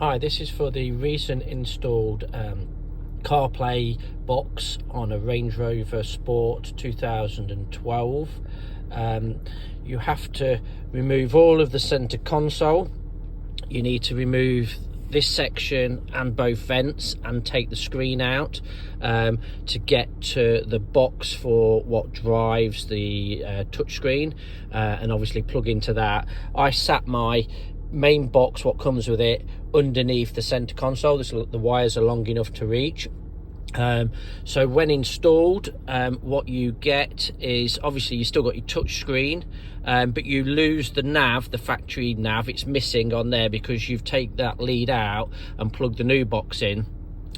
Hi, this is for the recent installed CarPlay box on a Range Rover Sport 2012. You have to remove all of the center console. You need to remove this section and both vents and take the screen out to get to the box for what drives the touchscreen, and obviously plug into that. I sat my main box, what comes with it, underneath the center console. The wires are long enough to reach. So when installed, what you get is, obviously you still got your touch screen, but you lose the nav, the factory nav. It's missing on there because you've taken that lead out and plugged the new box in.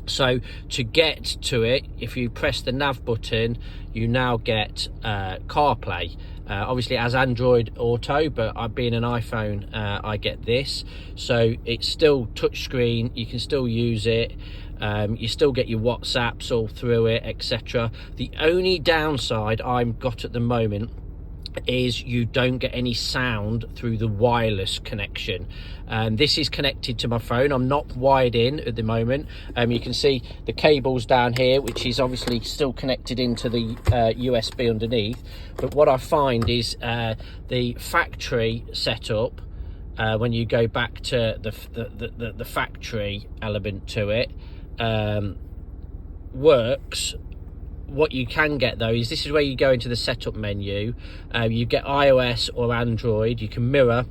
So to get to it, if you press the nav button, you now get CarPlay. Obviously it has Android Auto, but being an iPhone, I get this. So it's still touchscreen, you can still use it. You still get your WhatsApps all through it, etc. The only downside I've got at the moment is you don't get any sound through the wireless connection. This is connected to my phone. I'm not wired in at the moment. You can see the cables down here, which is obviously still connected into the USB underneath. But what I find is the factory setup, when you go back to the factory element to it, works. What you can get though is, this is where you go into the setup menu. You get iOS or Android. You can mirror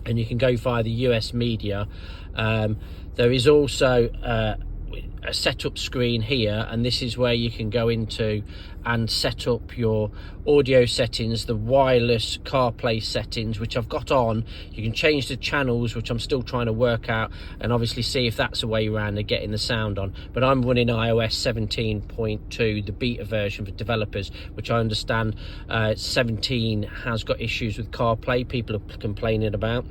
and you can go via the US media. There is also a setup screen here, and this is where you can go into and set up your audio settings, the wireless CarPlay settings, which I've got on. You can change the channels, which I'm still trying to work out, and obviously see if that's a way around of getting the sound on. But I'm running iOS 17.2, the beta version for developers, which I understand 17 has got issues with CarPlay, people are complaining about.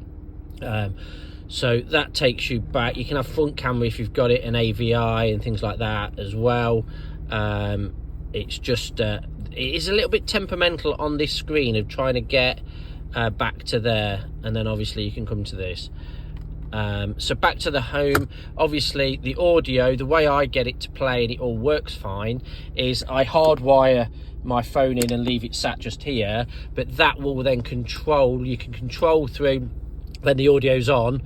So that takes you back. You can have front camera if you've got it, and AVI and things like that as well. It's just it is a little bit temperamental on this screen of trying to get back to there, and then obviously you can come to this. So back to the home, obviously the audio, the way I get it to play and it all works fine, is I hardwire my phone in and leave it sat just here, but that will then control, you can control through when the audio's on,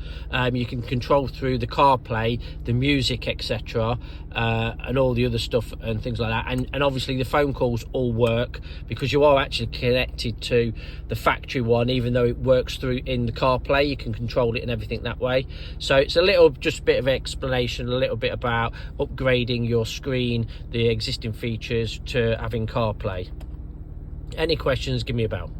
you can control through the CarPlay, the music, etc., and all the other stuff and things like that. And obviously the phone calls all work because you are actually connected to the factory one, even though it works through in the CarPlay. You can control it and everything that way. So it's a little, just a bit of explanation, a little bit about upgrading your screen, the existing features, to having CarPlay. Any questions, give me a bell.